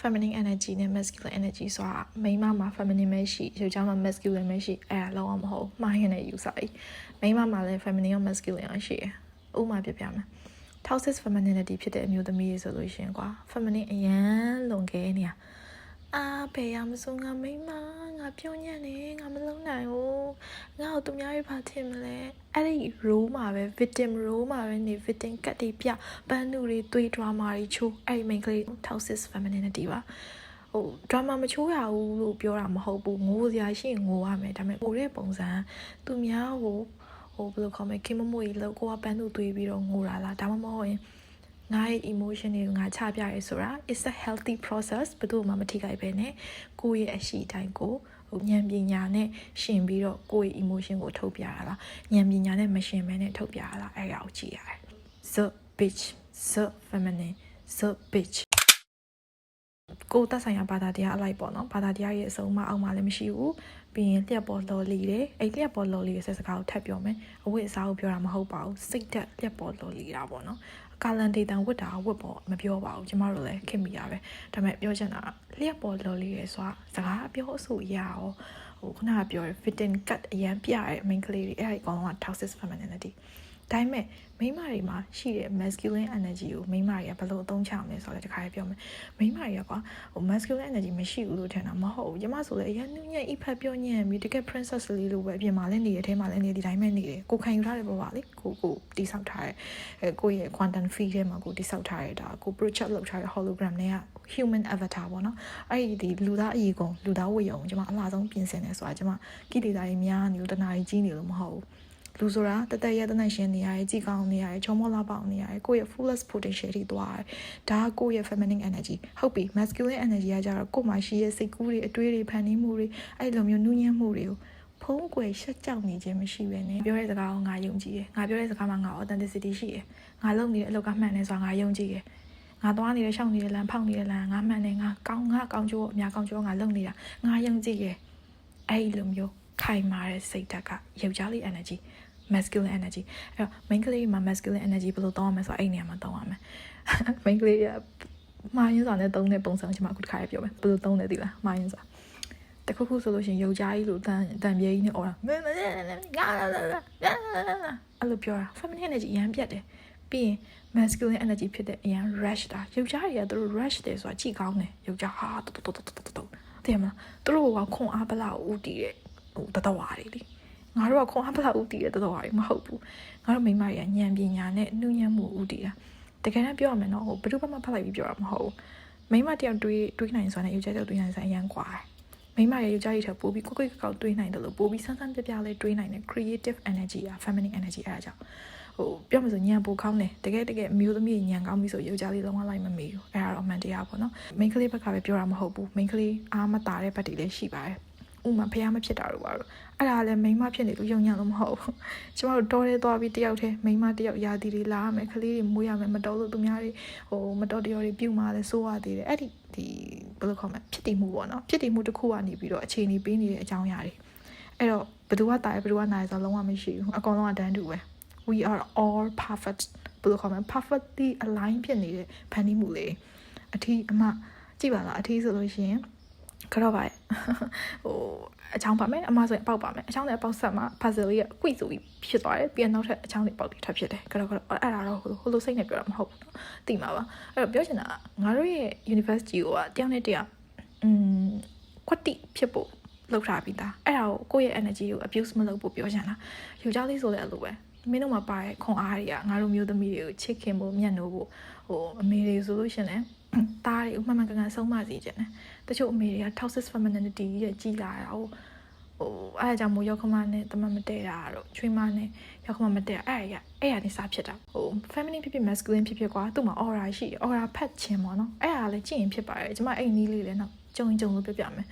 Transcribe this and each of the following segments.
feminine energy နဲ့ masculine energy ဆိုတာမိန်းမမှာ feminine ပဲရှိယောက်ျားမှာ masculine ပဲရှိအဲ့ဒါလုံးဝမဟုတ်မှားရင်လည်းယူဆ၏မိန်းမမှာလည်း feminine ရော masculine ရောရှိတယ်ဥပမာပြပြမယ် toxic femininity ဖြစ်တဲ့အမျိုးသမီးတွေဆိုလို့ရှင်ကွာ feminine အရန်လွန်ကဲနေဘယ်ရမစိုးငါမိန်းမငါပြုံးညံ့နေငါမလုံးနိုင်ဘူးငါ့ကိုသူများတွေဖာထင်မလဲအဲ့ဒီ role မှာပဲ victim role မှာပဲနေ victim ကတ်တွေပြပန်းသူတွေသွေး drama တွေချိုးအဲ့ဒီ main ကလေး toxic femininity ပါdrama မချိုးရဘူးလို့ပြောတာမဟုတ်ဘူးငိုစရာရှိရင်ငိုရမယ်ဒါပေမဲ့ငိုတဲ့ပုံစံသူများကိုဘယ်လိုခေါ်မလဲခင်မမွေလို့ကိုကပန်းသူသွေးပြီးတော့ငိုတာလားဒါမှမဟုတ်ရင်ငါရဲ့ emotion တွေကိုငါချပြရဲဆိုတာ is a healthy process ဘယ်သူမှမထိခိုက်ပဲနဲ့ကိုယ့်ရဲ့အရှိတိုင်းကိုဉာဏ်ပညာနဲ့ရှင်ပြီးတော့ကိုယ့်ရဲ့ emotion ကိုထုတ်ပြရတာဉာဏ်ပညာနဲ့မရှင်မဲနဲ့ထုတ်ပြရတာအဲ့ဒါကိုကြည့်ရတယ် so bitch so feminine so bitch ကိုသက်ဆိုင်ရာဘာသာတရားအလိုက်ပေါ့နော်ဘာသာတရားရဲ့အစုံမအောက်မှာလည်းမရှိဘူးပြီးရင်လျှက်ပေါ်လော်လီတယ်အဲ့လျှက်ပေါ်လော်လီရဲ့စကားကိုထပ်ပြောမယ်အဝတ်အစားကိုပြောတာမဟုတ်ပါဘူးစိတ်သက်လျှက်ပေါ်လော်လီတာပေါ့နော်ကာလန်ဒေတန်ဝတ်တာဝတ်ပေါ်မပြောပါဘူးကျမတို့လည်းခင်မိရပဲဒါပေမဲ့ပြောချင်တာလျှက်ပေါ်လော်လီရဲ့ဆိုတာစကားပြောအဆိုရရောခုနကပြောရ fitting cut အရန်ပြရဲ့ main ကလေးတွေအဲ့ဒီအကောင်က toxic femininity ဒါပေမဲ့မိန်းမတွေမှာရှိတဲ့ masculine energy ကိုမိန်းမတွေကဘယ်လိုအသုံးချမလဲဆိုတော့တခါပြောမယ်မိန်းမတွေကကွာmasculine energy မရှိဘူးလို့ထင်တာမဟုတ်ဘူးကျမဆိုလည်းအရင်နူးညံ့အိဖက်ပြောညံ့ပြီးတကယ် princess လေးလိုပဲအပြင်မှာလည်းနေတဲ့အထဲမှာလည်းနေဒီတိုင်းပဲနေတယ်ကိုခံယူထားတဲ့ဘဝလေကိုတိဆောက်ထားတဲ့ကိုရဲ့ quantum field ထဲမှာကိုတိဆောက်ထားတဲ့ဒါကို project လုပ်ထားတဲ့ hologram တွေက human avatar ပေါ့နော်အဲ့ဒီလူသားအရေးကုန်လူသားဝတ်ရုံကျမအလားဆုံးပြင်ဆင်နေဆိုတာကျမကိလေသာတွေများနေလို့တနာကြီးကြီးနေလို့မဟုတ်ဘူးလူဆိုတာတသက်ရတနတ်ရှင်နေရတယ်ကြည်ကောင်းနေရတယ်ချုံမောလာပေါက်နေရတယ်ကိုယ့်ရဲ့ fullest potential တွေသွားတယ်ဒါကကိုယ့်ရဲ့ feminine energy ဟုတ်ပြီ masculine energy ကကြတော့ကိုယ်မှာရှိရဲ့စိတ်ကူးတွေအတွေးတွေဖန်တီးမှုတွေအဲ့လိုမျိုးနူးညံ့မှုတွေကိုဖုံးကွယ်ရှက်ကြောက်နေခြင်းမရှိဘဲနဲ့ပြောတဲ့စကားကိုငါယုံကြည်တယ်ငါပြောတဲ့စကားမှာငါ authenticity ရှိတယ်ငါလုပ်နေတဲ့အလုပ်ကမှန်တယ်ဆိုတာငါယုံကြည်တယ်ငါသွားနေတဲ့ရှောက်နေတဲ့လမ်းဖောက်နေတဲ့လမ်းငါမှန်တယ်ငါကောင်းကျိုးအများကောင်းကျိုးငါလုပ်နေတာငါယုံကြည်တယ်အဲ့လိုမျိုးခိုင်မာတဲ့စိတ်ဓာတ်ကယောက်ျားလေး energy masculine energy အဲ့တော့ main ကလေးမှာ masculine energy ဘယ်လိုတောင်းရမလဲဆိုတော့အဲ့နေရာမှာတောင်းရမယ် main ကလေးကမှားရင်းစွာနဲ့တုံးတဲ့ပုံစံကျွန်မအခုတစ်ခါပြောမယ်ဘယ်လိုတုံးလဲသိလားမှားရင်းစွာတခုဆိုလို့ရှိရင်ယောက်ျားကြီးလို့တန်ပြေးကြီးနဲ့អော်တာအဲ့လိုပြောတာ feminine energy အရန်ပြတ်တယ်ပြီးရင် masculine energy ဖြစ်တဲ့အရန် rush တာယောက်ျားတွေကသူတို့ rush တယ်ဆိုတာကြည့်ကောင်းတယ်ယောက်ျားဟာတူသိရမလားသူတို့ကခွန်အားပလောက်ဦးတည်တဲ့တတော်ဝါတွေလေငါတို့ကခွန်အားပလောက်ဦးတည်တဲ့တော်တော်ကြီးမဟုတ်ဘူးငါတို့မိန်းမတွေကဉာဏ်ပညာနဲ့နှူးညံ့မှုဦးတည်တာတကယ်တမ်းပြောရမယ်နော်ဘယ်သူမှဖတ်လိုက်ပြီးပြောတာမဟုတ်ဘူးမိန်းမတယောက်တွေးနိုင်စွာနဲ့ယောက်ျားတယောက်တွေးနိုင်စွာအရန်ကွာတယ်မိန်းမရဲ့ယောက်ျားတွေထပ်ပို့ပြီးကိုကောက်တွေးနိုင်တယ်လို့ပို့ပြီးဆန်းဆန်းပြပြလေးတွေးနိုင်တယ် creative energy อ่ะ feminine energy အဲ့ဒါကြောင့်ပြောမှဆိုညံပိုကောင်းတယ်တကယ်အမျိုးသမီးညံကောင်းပြီဆိုယောက်ျားလေးလုံးဝလိုက်မမေဘူးအဲ့ဒါတော့အမှန်တရားပေါ့နော်မိန်းကလေးဘက်ကပဲပြောတာမဟုတ်ဘူးမိန်းကလေးအားမတာတဲ့ဘက်တွေလည်းရှိပါတယ်ဥမာဖះမဖြစ်တာတော့ပါတော့အဲ့ဒါလည်းမိန်းမဖြစ်နေလို့ယုံညံ့လို့မဟုတ်ဘူးကျမတို့တော်ရဲသွားပြီးတယောက်တည်းမိန်းမတယောက်ယာတီတွေလာရမယ်ကလေးတွေမွေးရမယ်မတော်လို့သူများတွေမတော်တရားတွေပြုတ်မှလည်းစိုးရသေးတယ်အဲ့ဒီဘယ်လိုခေါ်မလဲဖြစ်တည်မှုပေါ့နော်ဖြစ်တည်မှုတစ်ခုကနေပြီးတော့အခြေအနေပေးနေတဲ့အကြောင်းအရာတွေအဲ့တော့ဘယ်သူကတားဘယ်သူကနိုင်ဆိုတော့လုံးဝမရှိဘူးအကောင်လုံးကတန်းတူပဲ we are all perfect ဘယ်လိုခေါ်မလဲ perfectly align ဖြစ်နေတဲ့ဖန်တီးမှုလေးအထီးအမကြည့်ပါလားအထီးဆိုလို့ရှိရင်ကတော့ပါအချောင်းပါမယ်အမဆိုရင်ပေါက်ပါမယ်အချောင်းနဲ့ပေါက်ဆက်မှာ puzzle လေးက quiz ဆိုပြီးဖြစ်သွားတယ်ပြန်နောက်ထပ်အချောင်းလေးပေါက်ပြီးထပ်ဖြစ်တယ်ကတော့အဲ့ဒါတော့ဟိုလိုစိတ်နဲ့ပြောတာမဟုတ်ဘူးသိမှာပါအဲ့တော့ပြောချင်တာငါတို့ရဲ့ university ကိုတယောက်နဲ့တယောက်ခွတ်တိဖြစ်ဖို့လောက်ထားပြီးသားအဲ့ဒါကိုကိုယ့်ရဲ့ energy ကို abuse မလုပ်ဖို့ပြောချင်တာယောက်ျားလေးဆိုလည်းအဲ့လိုပဲမင်းတို့မှာပါတဲ့ခွန်အားတွေကငါတို့မျိုးသမီးတွေကိုချစ်ခင်ဖို့မျက်နှိုးဖို့အမေတွေဆိုလို့ရှင်လဲတားတွေဥမှန်မှန်ကန်ဆုံးမစီခြင်းတယ်တချို့အမေတွေက toxic femininity ရဲ့ကြီးလာတာအဲ့ဒါကြောင့်မို့ရောက်ခမနဲ့တမမတည့်တာတော့ချွေးမနဲ့ရောက်ခမမတည့်အဲ့ရနေစားဖြစ်တာfeminine ဖြစ်ဖြစ် masculine ဖြစ်ဖြစ်ကွာသူ့မှာ aura ရှိ aura ဖတ်ခြင်းပေါ့နော်အဲ့ဒါလည်းကြည့်ရင်ဖြစ်ပါတယ်ကျွန်မအဲ့နီးလေးလည်းတော့ကြုံလို့ပြပြမယ်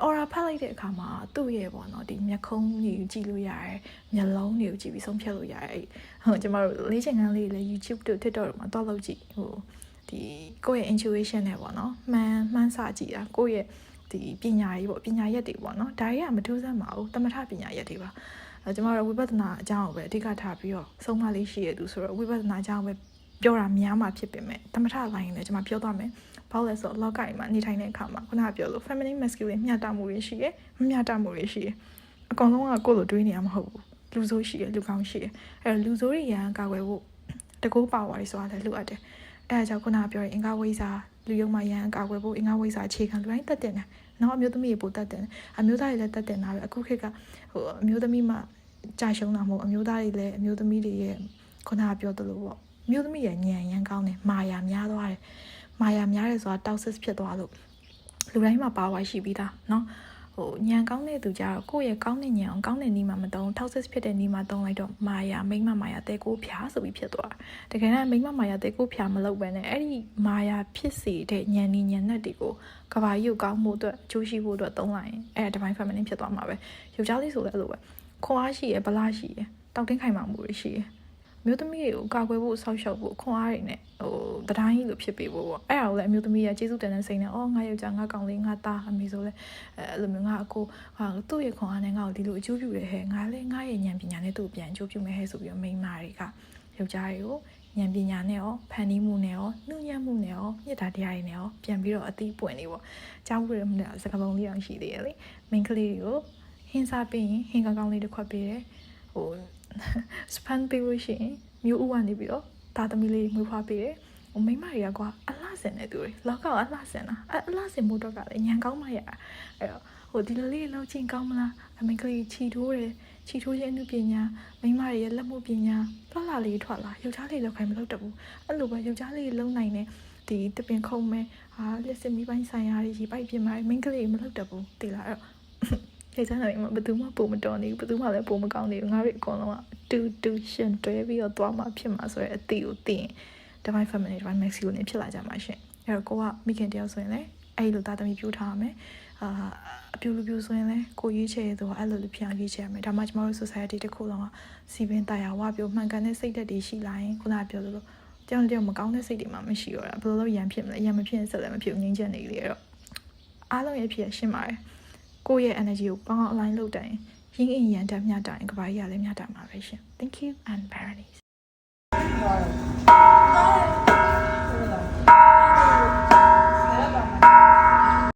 aura ဖတ်လိုက်တဲ့အခါမှာသူ့ရဲ့ပေါ့နော်ဒီမျက်ခုံးကြီးကြည့်လို့ရတယ်မျက်လုံးတွေကိုကြည့်ပြီးဆုံးဖြတ်လို့ရတယ်ကျွန်မတို့လေ့ကျင့်ခန်းလေးလည်း YouTube တို့ TikTok တို့မှာတွားလို့ကြည့်ဒီကိုယ့်ရဲ့ intuition နဲ့ပေါ့နော်မှန်းဆကြည့်တာကိုယ့်ရဲ့ဒီပညာရေးပေါ့ပညာရက်တွေပေါ့နော်ဒါတွေကမထူးဆန်းပါဘူးတမထပညာရက်တွေပါကျွန်တော်တို့ဝိပဿနာအကြောင်းကိုပဲအဓိကထားပြီးတော့ဆုံးမလေးရှိရသူဆိုတော့ဝိပဿနာအကြောင်းပဲပြောတာများမှဖြစ်ပေမဲ့တမထလိုင်းလည်းကျွန်မပြောသွားမယ်ဘာ ဘာလို့လဲဆိုတော့လောကကြီးမှာနေထိုင်တဲ့အခါမှာခုနကပြောလို့ feminine masculine မျှတမှုတွေရှိတယ်မမျှတမှုတွေရှိတယ်အကောင်လုံးကကိုယ့်လိုတွေးနေရမှာမဟုတ်ဘူးလူဆိုးရှိတယ်လူကောင်းရှိတယ်အဲ့တော့လူဆိုးတွေရန်ကာကွယ်ဖို့တကူပါဝါတွေဆိုတာလည်းလိုအပ်တယ်အဲ့ဒါကြောင့်ခုနကပြောရင်အင်္ဂါဝိဇ္ဇာလူယုံမှရန်ကာကွယ်ဖို့အင်္ဂါဝိဇ္ဇာအခြေခံလူတိုင်းတက်တင်တယ်နော်အမျိုးသမီးတွေပိုတက်တင်တယ်အမျိုးသားတွေလည်းတက်တင်တာပဲအခုခေတ်ကအမျိုးသမီးမှကြာရှုံးတာမဟုတ်အမျိုးသားတွေလည်းအမျိုးသမီးတွေရဲ့ခုနကပြောသလိုပေါ့အမျိုးသမီးရဲ့ညံရန်ကောင်းတယ်မာယာများသွားတယ်မာယာများတယ်ဆိုတာ toxic ဖြစ်သွားလို့လူတိုင်းမှာပါဝါရှိပြီးသားเนาะညံကောင်းတဲ့သူကြတော့ကိုယ့်ရဲ့ကောင်းတဲ့ညံအောင်ကောင်းတဲ့နီးမှာမတုံး toxic ဖြစ်တဲ့နီးမှာတုံးလိုက်တော့မာယာမိန်းမမာယာတဲကိုဖြာဆိုပြီးဖြစ်သွားတကယ်တော့မိန်းမမာယာတဲကိုဖြာမလုပ်ပဲနဲ့အဲ့ဒီမာယာဖြစ်စေတဲ့ညံနီညံနဲ့တွေကိုကဘာကြီးကိုကောင်းမှုအတွက်အကျိုးရှိဖို့အတွက်တုံးလိုက်ရင်အဲ့ဒါ divine feminine ဖြစ်သွားမှာပဲယောက်ျားလေးဆိုလည်းအဲ့လိုပဲခွန်အားရှိရယ်ဗလာရှိရယ်တောက်တင်းခိုင်မာမှုတွေရှိရယ်မျိုးသမီးတွေကိုကာကွယ်ဖို့ဆောက်ရှောက်ဖို့ခွန်အားတွေနဲ့တရားကြီးလိုဖြစ်ပေးဖို့ပေါ့အဲ့ဒါကိုလည်းအမျိုးသမီးရဲ့ကျေးဇူးတင်တဲ့စိတ်နဲ့ငါယောက်ျားငါကောင်လေးငါသားအမေဆိုလဲအဲ့လိုမျိုးငါအကိုသူ့ရဲ့ခွန်အားနဲ့ငါ့ကိုဒီလိုအကျိုးပြုတယ်ဟဲ့ငါလည်းငါရဲ့ဉာဏ်ပညာနဲ့သူ့ပြန်အကျိုးပြုမယ်ဟဲ့ဆိုပြီးတော့မိန်းမတွေကယောက်ျားတွေကိုဉာဏ်ပညာနဲ့ရောဖန်တီးမှုနဲ့ရောနှုတ်ညံ့မှုနဲ့ရောမြတ်တာတရားတွေနဲ့ရောပြန်ပြီးတော့အသိပွင့်နေပေါ့ကြားဖို့ရမှုနဲ့စကားပုံလေးအောင်ရှိသေးတယ်လေမိန်းကလေးတွေကိုဟင်းစားပြီးရင်ဟင်းကောင်းလေးတစ်ခွက်ပေးတယ်span ပေးလို့ရှိရင်မျိုးဥကနေပြီးတော့ဒါသမီးလေးမွေးဖွားပေးတယ်မိန်းမတွေကကွာအလှဆင်နေသူတွေလောကအလှဆင်တာအလှဆင်မှုတော့ကလည်းညံကောင်းမှရအဲ့တော့ဒီလိုလေးလောက်ချင်းကောင်းမလားအမေကလေးခြီထိုးတယ်ခြီထိုးခြင်းအမှုပညာမိန်းမတွေရဲ့လက်မှုပညာလှလှလေးထွက်လာယောက်ျားလေးလောက်ခိုင်းမလုပ်တတ်ဘူးအဲ့လိုပဲယောက်ျားလေးလုံနိုင်တယ်ဒီတပင်ခုံးမဲလက်စစ်မီးပိုင်းဆိုင်ရာတွေရေပိုက်ပြင်ပါမိန်းကလေးမလုပ်တတ်ဘူးတိလားအဲ့ခေတ်စားနေမှာဘယ်သူမှပုံမတော်နေဘူးဘယ်သူမှလည်းပုံမကောင်းနေဘူးငါတို့အကုန်လုံးကတူရှင်တွဲပြီးတော့သွားမှဖြစ်မှာဆိုတဲ့အတီကိုသိရင် divine feminine divine masculine ဖြစ်လာကြမှာရှင်အဲ့တော့ကိုကမိခင်တယောက်ဆိုရင်လည်းအဲ့လိုသားသမီးပြိုးထားရမယ်အပြူလူပြိုဆိုရင်လည်းကိုရွေးချယ်ဆိုတော့အဲ့လိုဖြစ်အောင်ရွေးချယ်ရမယ်ဒါမှကျမတို့ society တစ်ခုလုံးကစီပင်တရားဝပြိုမှန်ကန်တဲ့စိတ်ဓာတ်တွေရှိလာရင်ခုနပြောသလိုကြောင်ကြောင်မကောင်းတဲ့စိတ်တွေမှမရှိတော့တာဘယ်လိုလုပ်ရန်ဖြစ်မလဲရန်မဖြစ်ရင်ဆက်လည်းမဖြစ်ငြိမ်းချမ်းနေလေအဲ့တော့အားလုံးရဲ့ဖြစ်ရှင်းပါတယ်ကိုယ့်ရဲ့ energy ကိုကောင်းအောင် align လုပ်တိုင်းရင်းအင်ရန်တက်မျှတိုင်းကဘာကြီးရလဲမျှတာမှာပဲရှင် thank you and paradise